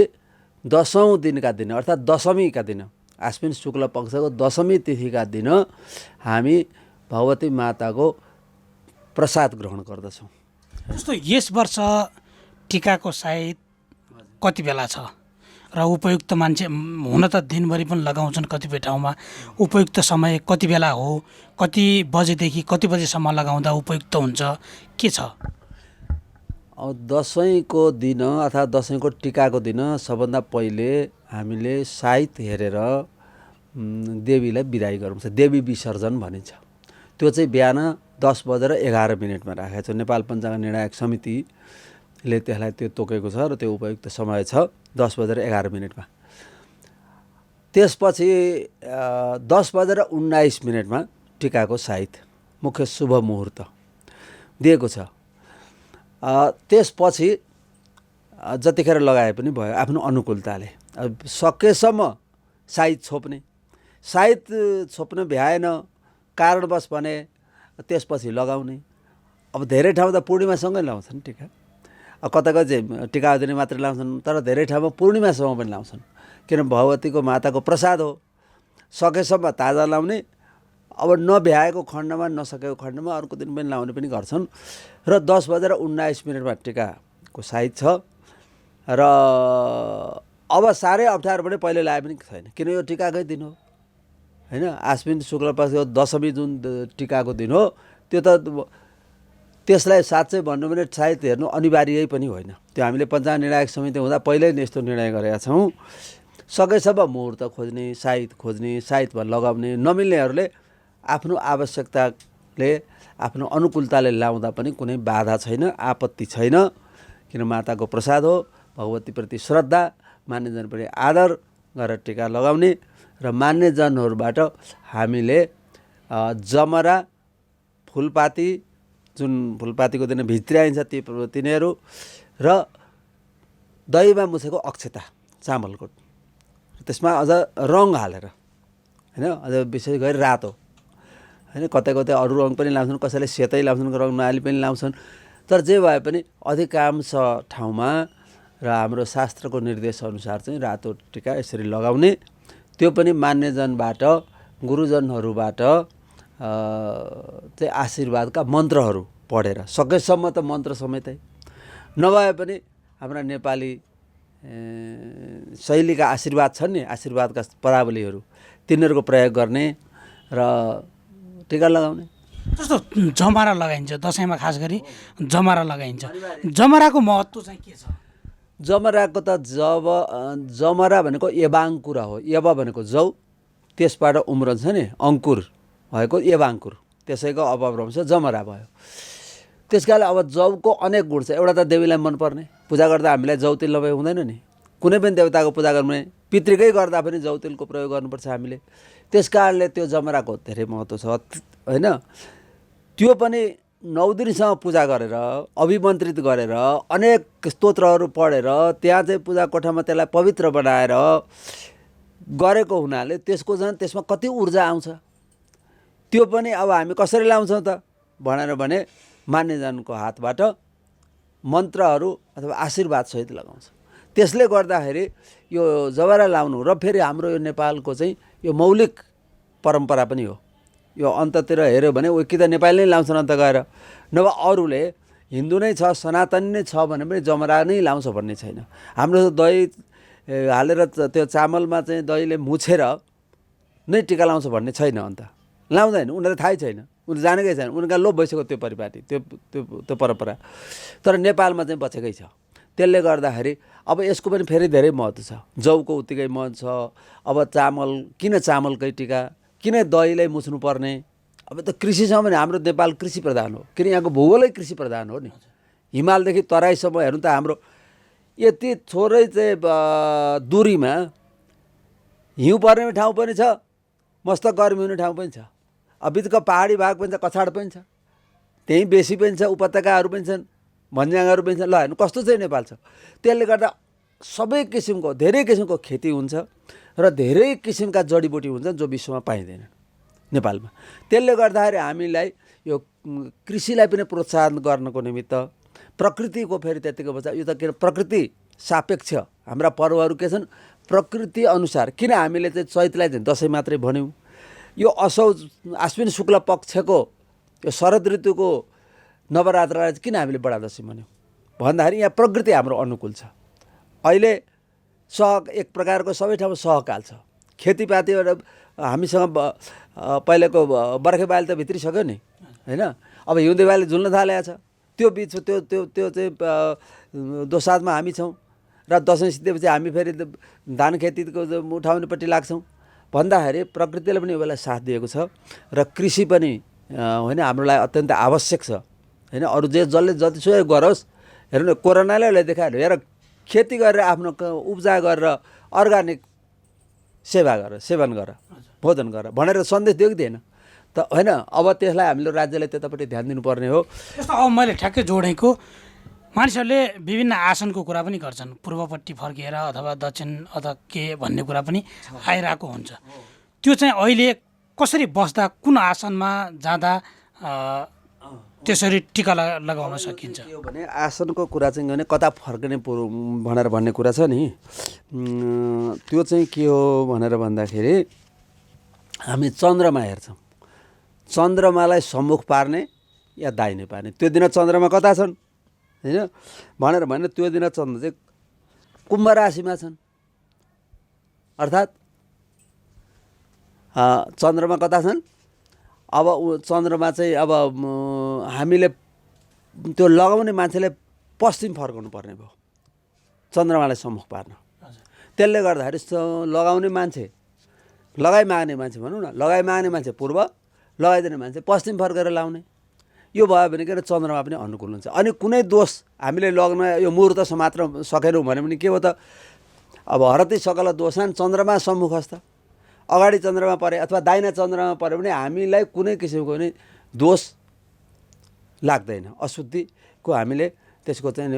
10औँ दिनका दिन अर्थात् दशमीका दिन, आश्विन शुक्ल पक्षको दशमी तिथिका दिन हामी भगवती माताको प्रसाद ग्रहण गर्दछौँ। जस्तो यस वर्ष टिकाको सायद कति बेला छ र उपयुक्त मान्छे हुन त दिनभरि पनि लगाउँछन् कतिपय ठाउँमा, उपयुक्त समय कति बेला हो, कति बजेदेखि कति बजेसम्म लगाउँदा उपयुक्त हुन्छ, के छ? अब दसैँको दिन अथवा दसैँको टिकाको दिन सबभन्दा पहिले हामीले साइत हेरेर देवीलाई बिदाई गर्नुपर्छ, देवी विसर्जन भनिन्छ। त्यो चाहिँ बिहान 10:11 राखेको छ। नेपाल पञ्चाङ्ग निर्णायक समितिले त्यसलाई त्यो तोकेको छ र त्यो उपयुक्त समय छ 10:11। त्यसपछि 10:19 टिकाको साइत मुख्य शुभ मुहुर्त दिएको छ। त्यसपछि जतिखेर लगाए पनि भयो आफ्नो अनुकूलताले। सकेसम्म साइत छोप्ने, साइत छोप्न भ्याएन कारणवश भने त्यसपछि लगाउने। अब धेरै ठाउँ त पूर्णिमासँगै लाउँछन् टिका, अब कता कता चाहिँ टिका दिने मात्रै लाउँछन्, तर धेरै ठाउँमा पूर्णिमासम्म पनि लाउँछन्, किन भगवतीको माताको प्रसाद हो। सकेसम्म ताजा लाउने, अब नभ्याएको खण्डमा नसकेको खण्डमा अर्को दिन पनि लाउने पनि गर्छन्। र 10:19 टिकाको साइत छ। र अब साह्रै अप्ठ्यारो पनि पहिले लाए पनि छैन, किन यो टिकाकै दिन हो होइन। आश्विन शुक्ल पक्षको दशमी जुन टिकाको दिन हो, त्यो त त्यसलाई साँच्चै भन्नु भने सायद हेर्नु अनिवार्य पनि होइन। त्यो हामीले पञ्चाङ्ग निर्णायक समिति हुँदा पहिल्यै नै यस्तो निर्णय गरेका छौँ। सकेसम्म मुहुर्त खोज्ने, साइत खोज्ने, साइतमा लगाउने, नमिल्नेहरूले आफ्नो आवश्यकताले आफ्नो अनुकूलताले लाउँदा पनि कुनै बाधा छैन, आपत्ति छैन, किन माताको प्रसाद हो। भगवतीप्रति श्रद्धा, मान्यजनप्रति आदर गरेर टिका लगाउने र मान्यजनहरूबाट हामीले जमरा, फुलपाती, जुन फुलपातीको दिन भित्र्याइन्छ तिनीहरू, र दहीमा मुछेको अक्षता चामलको, त्यसमा अझ रङ हालेर होइन, अझ विशेष गरी रातो होइन, कतै कतै अरू रङ पनि लाउँछन्, कसैले सेतै लाउँछन्, रङ नहाली पनि लाउँछन्। तर जे भए पनि अधिकांश ठाउँमा र हाम्रो शास्त्रको निर्देशअनुसार चाहिँ रातो टिका यसरी लगाउने, त्यो पनि मान्यजनबाट, गुरुजनहरूबाट चाहिँ आशीर्वादका मन्त्रहरू पढेर, सकेसम्म त मन्त्र समेतै नभए पनि हाम्रा नेपाली शैलीका आशीर्वाद छन् नि, आशीर्वादका पदावलीहरू, तिनीहरूको प्रयोग गर्ने र टिका लगाउने। जस्तो जमरा लगाइन्छ दसैँमा, खास गरी जमरा लगाइन्छ, जमराको महत्त्व चाहिँ के छ? जमराको त जमरा भनेको एबाङ्कुरा हो। एब भनेको जौ, त्यसबाट उम्रन्छ नि अङ्कुर भएको एबाङ्कुर, त्यसैको अपभ्रंश जमरा भयो। त्यस कारणले अब जौको अनेक गुण छ। एउटा त देवीलाई मनपर्ने, पूजा गर्दा हामीलाई जौतिल नभए हुँदैन नि, कुनै पनि देवताको पूजा गर्ने, पितृकै गर्दा पनि जौतिलको प्रयोग गर्नुपर्छ हामीले। त्यस कारणले त्यो जमराको धेरै महत्त्व छ होइन। त्यो पनि 9 दिनसम्म पूजा गरेर, अभिमन्त्रित गरेर, अनेक स्तोत्रहरू पढेर, त्यहाँ चाहिँ पूजा कोठामा त्यसलाई पवित्र बनाएर गरेको हुनाले त्यसको झन् त्यसमा कति ऊर्जा आउँछ त्यो पनि अब हामी कसरी लाउँछौँ त भनेर भने मान्यजनको हातबाट मन्त्रहरू अथवा आशीर्वादसहित लगाउँछ। त्यसले गर्दाखेरि यो जबरा लाउनु र फेरि हाम्रो यो नेपालको चाहिँ यो मौलिक परम्परा पनि हो। यो अन्ततिर हेऱ्यो भने कि त नेपाली नै लाउँछन् अन्त गएर, नभए अरूले हिन्दू नै छ सनातन नै छ भने पनि जमरा नै लाउँछ भन्ने छैन। हाम्रो दही हालेर त्यो चामलमा चाहिँ दहीले मुछेर नै टिका लाउँछ भन्ने छैन। अन्त लाउँदैन, उनीहरूलाई थाहै छैन, उनीहरू जानेकै छैन, उनीहरूका लोप भइसक्यो त्यो परिपाटी त्यो परम्परा। तर नेपालमा चाहिँ बचेकै छ। त्यसले गर्दाखेरि अब यसको पनि फेरि धेरै महत्त्व छ। जौको उत्तिकै महत्त्व छ। अब चामल किन चामलकै टिका, किन दहीलाई मुछ्नु पर्ने? अब त कृषि छ भने हाम्रो नेपाल कृषि प्रधान हो, किन यहाँको भूगोलै कृषि प्रधान हो नि। हिमालदेखि तराईसम्म हेर्नु त हाम्रो यति थोरै चाहिँ दूरीमा हिउँ पर्ने ठाउँ पनि छ, मस्त गर्मी हुने ठाउँ पनि छ, अब बिचको पहाडी भाग पनि छ, कछाड पनि छ, त्यहीँ बेसी पनि छ, उपत्यकाहरू पनि छन्, भन्ज्याङहरू पनि छन्। ल हेर्नु कस्तो चाहिँ नेपाल छ। त्यसले गर्दा सबै किसिमको धेरै किसिमको खेती हुन्छ र धेरै किसिमका जडीबुटी हुन्छन् जो विश्वमा पाइँदैन नेपालमा। त्यसले गर्दाखेरि हामीलाई यो कृषिलाई पनि प्रोत्साहन गर्नको निमित्त प्रकृतिको फेरि त्यतिको बच्चा यो त किन प्रकृति सापेक्ष हाम्रा पर्वहरू के छन् प्रकृति अनुसार। किन हामीले चाहिँ चैतलाई चाहिँ दसैँ मात्रै भन्यौँ, यो असौ आश्विन शुक्ल पक्षको यो शरद ऋतुको नवरात्रलाई किन हामीले बडा दसैँ भन्यौँ भन्दाखेरि यहाँ प्रकृति हाम्रो अनुकूल छ। अहिले एक प्रकारको सबै ठाउँमा सहकाल छ। खेतीपातीबाट हामीसँग पहिलेको बर्खे बाली त भित्रिसक्यो नि होइन। अब हिउँदे बाली झुल्न थालेको छ, त्यो बिच त्यो त्यो त्यो चाहिँ दोसादमा हामी छौँ र दसैँ सिद्धेपछि हामी फेरि धान खेतीको उठाउनेपट्टि लाग्छौँ भन्दाखेरि प्रकृतिले पनि यो बेला साथ दिएको छ र कृषि पनि होइन हाम्रो लागि अत्यन्त आवश्यक छ होइन। अरू जसले जतिसुकै गरोस्, हेर्नु कोरोनाले उसले देखायो हेर खेती गरेर आफ्नो उब्जा गरेर अर्ग्यानिक सेवन गर भोजन गर भनेर सन्देश दियो कि दिएन त होइन। अब त्यसलाई हामीले राज्यले त्यतापट्टि ध्यान दिनुपर्ने हो। जस्तो अब मैले ठ्याक्कै जोडेको मानिसहरूले विभिन्न आसनको कुरा पनि गर्छन्, पूर्वपट्टि फर्किएर अथवा दक्षिण अथवा के भन्ने कुरा पनि आइरहेको हुन्छ। त्यो चाहिँ अहिले कसरी बस्दा कुन आसनमा जाँदा त्यसरी टिका लगाउन सकिन्छ? के हो भने आसनको कुरा चाहिँ भने कता फर्कने भनेर भन्ने कुरा छ नि, त्यो चाहिँ के हो भनेर भन्दाखेरि हामी चन्द्रमा हेर्छौँ, चन्द्रमालाई सम्मुख पार्ने या दाहिने पार्ने। त्यो दिन चन्द्रमा कता छन् होइन भनेर भने त्यो दिन चन्द्र चाहिँ कुम्भ राशिमा छन्। अर्थात् चन्द्रमा कता छन्? अब चन्द्रमा चाहिँ अब हामीले त्यो लगाउने मान्छेले पश्चिम फर्काउनु पर्ने भयो चन्द्रमालाई सम्मुख पार्न। त्यसले गर्दाखेरि लगाउने मान्छे लगाइ माग्ने मान्छे भनौँ न, लगाइ माग्ने मान्छे पूर्व, लगाइदिने मान्छे पश्चिम फर्केर लाउने। यो भयो भने के अरे चन्द्रमा पनि अनुकूल हुन्छ। अनि कुनै दोष हामीले लग्न यो मुहुर्त मात्र सकेनौँ भने पनि के हो त, अब हरती सकल दोषान चन्द्रमा सम्मुख हस्त, अगाडि चन्द्रमा परे अथवा दाहिना चन्द्रमा पऱ्यो भने हामीलाई कुनै किसिमको पनि दोष लाग्दैन, अशुद्धिको हामीले त्यसको चाहिँ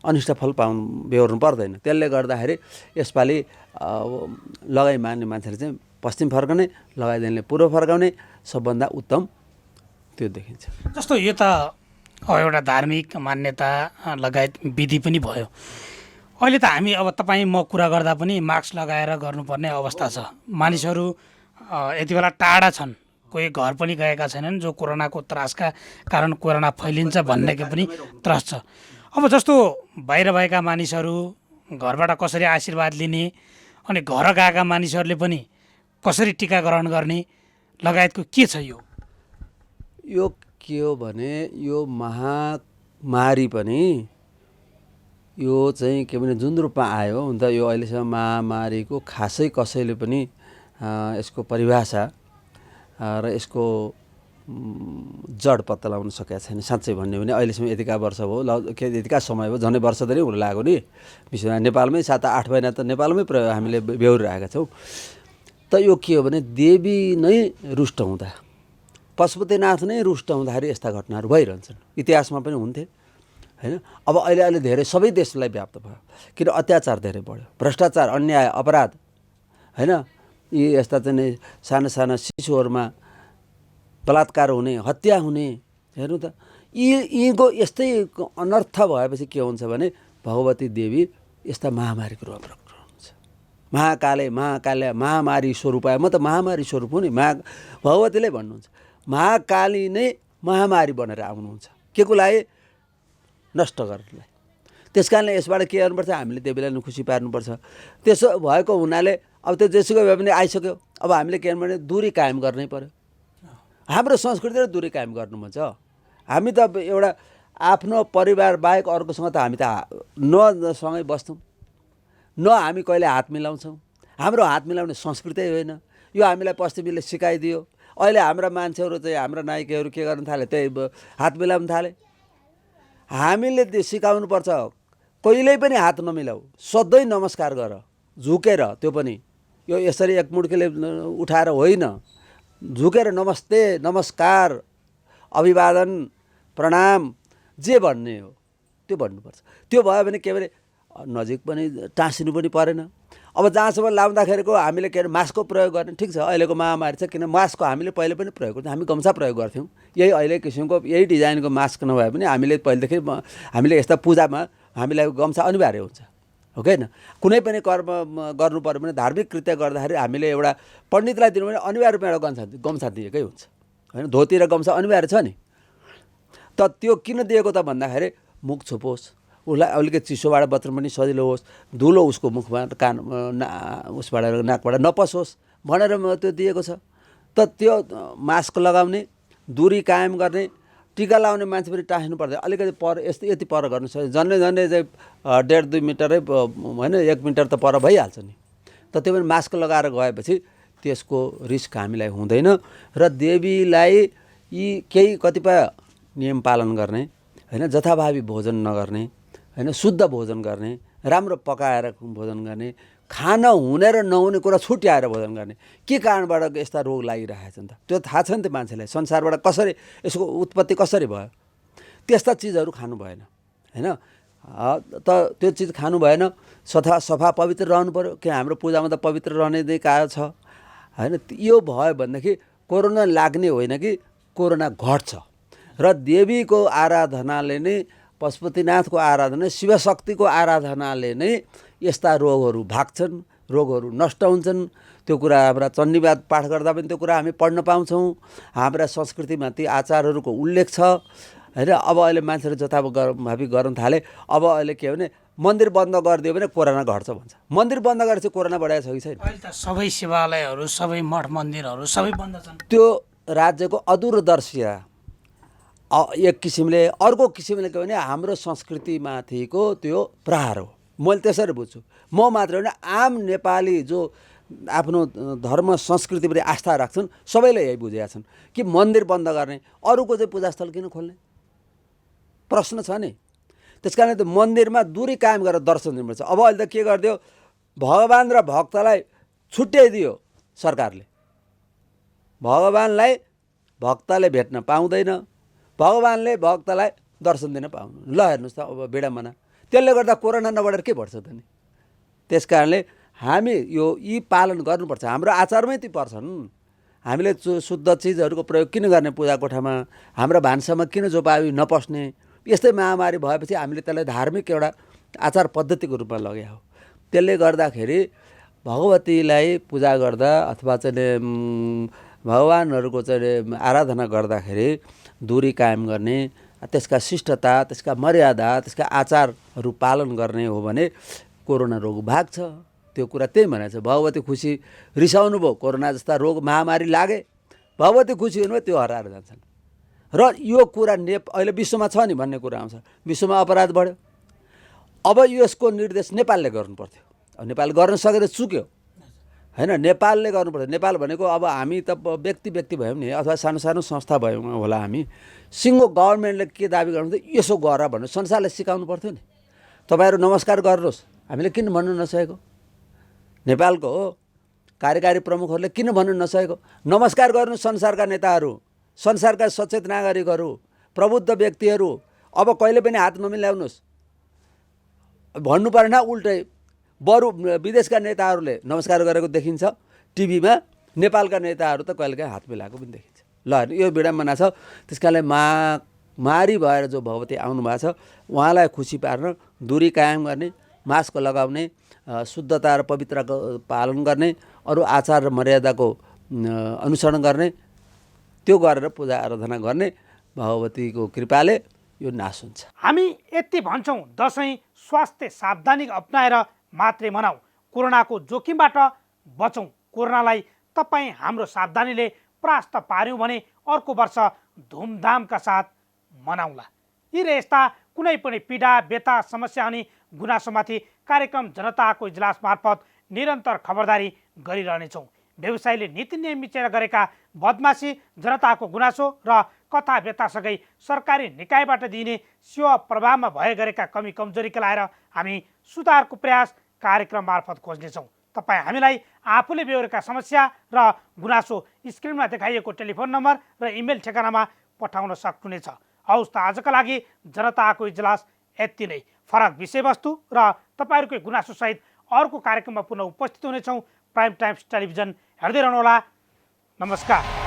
अनिष्ट फल बेहोर्नु पर्दैन। त्यसले गर्दाखेरि यसपालि लगाइ मान्ने मान्छेले चाहिँ पश्चिम फर्काउने, लगाइदिनेले पूर्व फर्काउने सबभन्दा उत्तम त्यो देखिन्छ। जस्तो यो त एउटा धार्मिक मान्यता लगायत विधि पनि भयो। अहिले त हामी अब तपाईँ म कुरा गर्दा पनि मास्क लगाएर गर्नुपर्ने अवस्था छ। मानिसहरू यति बेला टाढा छन्, कोही घर पनि गएका छैनन्, जो कोरोनाको त्रासका कारण कोरोना फैलिन्छ भन्नेको पनि त्रास छ। अब जस्तो बाहिर भएका मानिसहरू घरबाट कसरी आशीर्वाद लिने, अनि घर गएका मानिसहरूले पनि कसरी टिकाकरण गर्ने लगायतको के छ? यो के हो भने यो महामारी पनि यो चाहिँ के भने जुन रूपमा आयो हुन त यो अहिलेसम्म महामारीको खासै कसैले पनि यसको परिभाषा र यसको जड पत्ता लगाउन सकेका छैन। साँच्चै भन्यो भने अहिलेसम्म यतिका वर्ष भयो, यतिका समय भयो, झनै वर्ष धेरै हुन लाग्यो नि विश्वमा। नेपालमै 7-8 महिना त नेपालमै हामीले बेहोरिरहेका छौँ। त यो के हो भने देवी नै रुष्ट हुँदा, पशुपतिनाथ नै रुष्ट हुँदाखेरि यस्ता घटनाहरू भइरहन्छन्। इतिहासमा पनि हुन्थे होइन। अब अहिले धेरै सबै देशलाई व्याप्त भयो, किन अत्याचार धेरै बढ्यो, भ्रष्टाचार, अन्याय, अपराध होइन यी यस्ता चाहिँ साना साना शिशुहरूमा बलात्कार हुने हत्या हुने हेर्नु त यीको यस्तै अनर्थ भएपछि के हुन्छ भने भगवती देवी यस्ता महामारीको रूपमा प्रकट हुन्छ। महाकाले महामारी स्वरूप म त महामारी स्वरूप हुँ नि भगवतीले भन्नुहुन्छ महाकाली नै महामारी बनेर आउनुहुन्छ के को लागि नष्ट गर्नलाई। त्यस कारणले यसबाट के गर्नुपर्छ हामीले देवीलाई खुसी पार्नुपर्छ। त्यसो भएको हुनाले अब त्यो जेसुकै भए पनि आइसक्यो अब हामीले के गर्नु भने दूरी कायम गर्नै पर्यो। हाम्रो संस्कृति र दूरी कायम गर्नु मन छ। हामी त एउटा आफ्नो परिवार बाहेक अर्कोसँग त हामी त न सँगै बस्छौँ न हामी कहिले हात मिलाउँछौँ। हाम्रो हात मिलाउने संस्कृति होइन यो हामीलाई पश्चिमीले सिकाइदियो। अहिले हाम्रा मान्छेहरू चाहिँ हाम्रा नायिकाहरू के गर्न थाले त्यही हात मिलाउन थाले। हामीले त्यो सिकाउनुपर्छ कहिल्यै पनि हात नमिलाऊ सधैँ नमस्कार गर झुकेर त्यो पनि यो यसरी एक मुड्केले उठाएर होइन झुकेर नमस्ते नमस्कार अभिवादन प्रणाम जे भन्ने हो त्यो भन्नुपर्छ। त्यो भयो भने के भने नजिक पनि टाँसिनु पनि परेन। अब जहाँसम्म लाउँदाखेरिको हामीले के अरे मास्कको प्रयोग गर्ने ठिक छ अहिलेको महामारी छ किन मास्कको हामीले पहिले पनि प्रयोग गर्थ्यौँ। हामी गम्छा प्रयोग गर्थ्यौँ यही अहिले किसिमको यही डिजाइनको मास्क नभए पनि हामीले पहिलेदेखि हामीले यस्ता पूजामा हामीलाई गम्छा अनिवार्य हुन्छ हो कि होइन। कुनै पनि कर्म गर्नु पऱ्यो भने धार्मिक कृत्य गर्दाखेरि हामीले एउटा पण्डितलाई दिनु भने अनिवार्य रूपमा एउटा गम्छा दिएकै हुन्छ होइन। धोती र गम्छा अनिवार्य छ नि त त्यो किन दिएको त भन्दाखेरि मुख छोपोस् उसलाई अलिकति चिसोबाट बच्न पनि सजिलो होस् धुलो उसको मुखमा कान उसबाट नाकबाट नपसोस् भनेर त्यो दिएको छ। त त्यो मास्क लगाउने दूरी कायम गर्ने टिका लाउने मान्छे पनि टाँस्नु पर्दैन अलिकति पर यति पर गर्नु सक्छ झन्डै चाहिँ 1.5-2 मिटरै होइन 1 मिटर त पर भइहाल्छ नि। त त्यो पनि मास्क लगाएर गएपछि त्यसको रिस्क हामीलाई हुँदैन र देवीलाई यी केही कतिपय नियम पालन गर्ने होइन जथाभावी भोजन नगर्ने होइन शुद्ध भोजन गर्ने राम्रो पकाएर भोजन गर्ने खान हुने र नहुने कुरा छुट्याएर भोजन गर्ने के कारणबाट यस्ता रोग लागिरहेछन् त त्यो थाहा छ नि त मान्छेलाई संसारबाट कसरी यसको उत्पत्ति कसरी भयो त्यस्ता चिजहरू खानु भएन होइन। त त्यो चिज खानु भएन सफा पवित्र रहनु पर्यो कि हाम्रो पूजामा त पवित्र रहने नै कारण छ होइन। यो भयो भनेदेखि कोरोना लाग्ने होइन कि कोरोना घट्छ र देवीको आराधनाले नै पशुपतिनाथको आराधना शिवशक्तिको आराधनाले नै यस्ता रोगहरू भाग्छन् रोगहरू नष्ट हुन्छन्। त्यो कुरा हाम्रा चण्डीवाद पाठ गर्दा पनि त्यो कुरा हामी पढ्न पाउँछौँ। हाम्रा संस्कृतिमा ती आचारहरूको उल्लेख छ होइन। अब अहिले मान्छेहरू जथाभावी गर्न थाले अब अहिले के भने मन्दिर बन्द गरिदियो भने कोरोना घट्छ भन्छ। मन्दिर बन्द गरेपछि कोरोना बढाएको छ कि छैन? अहिले त सबै शिवालयहरू सबै मठ मन्दिरहरू सबै बन्द छन्। त्यो राज्यको अदूरदर्शिता एक किसिमले अर्को किसिमले के भने हाम्रो संस्कृतिमाथिको त्यो प्रहार हो। मैले त्यसरी बुझ्छु। म मात्र होइन आम नेपाली जो आफ्नो धर्म संस्कृतिप्रति आस्था राख्छन् सबैले यही बुझेका छन् कि मन्दिर बन्द गर्ने अरूको चाहिँ पूजास्थल किन खोल्ने प्रश्न छ नि। त्यस कारण त्यो मन्दिरमा दूरी कायम गरेर दर्शन दिनुपर्छ। अब अहिले त के गरिदियो भगवान् र भक्तलाई छुट्याइदियो सरकारले। भगवान्लाई भक्तले भेट्न पाउँदैन भगवान्ले भक्तलाई दर्शन दिन पाउनु ल हेर्नुहोस् त अब विडम्बना। त्यसले गर्दा कोरोना नबढेर के भर्छ त नि। त्यस कारणले हामी यी पालन गर्नुपर्छ। हाम्रो आचारमै ती पर्छन्। हामीले शुद्ध चिजहरूको प्रयोग किन गर्ने पूजा कोठामा हाम्रो भान्सामा किन जोपावी नपस्ने यस्तै महामारी भएपछि हामीले त्यसलाई धार्मिक एउटा आचार पद्धतिको रूपमा लगे हो। त्यसले गर्दाखेरि भगवतीलाई पूजा गर्दा अथवा चाहिँ भगवान्हरूको चाहिँ आराधना गर्दाखेरि दूरी कायम गर्ने त्यसका शिष्टता त्यसका मर्यादा त्यसका आचारहरू पालन गर्ने हो भने कोरोना रोग भाग्छ। त्यो कुरा त्यही भनेको छ। भगवती खुसी रिसाउनु भयो कोरोना जस्ता रोग महामारी लागे भगवती खुसी हुनुभयो त्यो हराएर जान्छन्। र यो कुरा अहिले विश्वमा छ नि भन्ने कुरा आउँछ। विश्वमा अपराध बढ्यो। अब यसको निर्देश नेपालले गर्नुपर्थ्यो। अब नेपाल गर्न सकेर चुक्यो होइन। नेपालले गर्नुपर्छ। नेपाल भनेको अब हामी त व्यक्ति भयौँ नि अथवा सानो सानो संस्था भयौँ होला। हामी सिङ्गो गभर्मेन्टले के दाबी गर्नु यसो गर भन्नु संसारलाई सिकाउनु पर्थ्यो नि। तपाईँहरू नमस्कार गर्नुहोस् हामीले किन भन्नु नसकेको? नेपालको कार्यकारी प्रमुखहरूले किन भन्नु नसकेको? नमस्कार गर्नु संसारका नेताहरू संसारका सचेत नागरिकहरू प्रबुद्ध व्यक्तिहरू अब कहिले पनि हात नमिलाउनुहोस् भन्नु परेन। उल्टै बरु विदेशका नेताहरूले नमस्कार गरेको देखिन्छ टिभीमा, नेपालका नेताहरू त कहिलेकाहीँ हात मिलाएको पनि देखिन्छ। ल यो विडम्बना छ। त्यस कारणले महामारी भएर जो भगवती आउनुभएको छ उहाँलाई खुसी पार्न दूरी कायम गर्ने, मास्क लगाउने, शुद्धता र पवित्रको पालन गर्ने, अरू आचार र मर्यादाको अनुसरण गर्ने, त्यो गरेर पूजा आराधना गर्ने भगवतीको कृपाले यो नाश हुन्छ। हामी यति भन्छौँ, दसैँ स्वास्थ्य सावधानी अप्नाएर मात्रै मनाऊ, कोरोनाको जोखिमबाट बचौँ। कोरोनालाई तपाईँ हाम्रो सावधानीले परास्त पार्यौँ भने अर्को वर्ष धुमधामका साथ मनाउला। यी र यस्ता कुनै पनि पीडा, व्यथा, समस्या अनि गुनासोमाथि कार्यक्रम जनताको इजलास मार्फत निरन्तर खबरदारी गरिरहनेछौँ। व्यवसायीले नीति नियम मिचेर गरेका बदमासी, जनताको गुनासो र कथा व्यथासँगै सरकारी निकायबाट दिइने सेवा प्रभावमा भए गरेका कमी कमजोरीका लाएर हामी सुधारको प्रयास कार्यक्रम मार्फत खोज्नेछौँ। तपाईँ हामीलाई आफूले बेहोरेका समस्या र गुनासो स्क्रिनमा देखाइएको टेलिफोन नम्बर र इमेल ठेगानामा पठाउन सक्नुहुनेछ। हौस् त आजका लागि जनताको इजलास यति नै। फरक विषयवस्तु र तपाईँहरूकै गुनासोसहित अर्को कार्यक्रममा पुनः उपस्थित हुनेछौँ। प्राइम टाइम्स टेलिभिजन हेर्दै रहनुहोला। नमस्कार।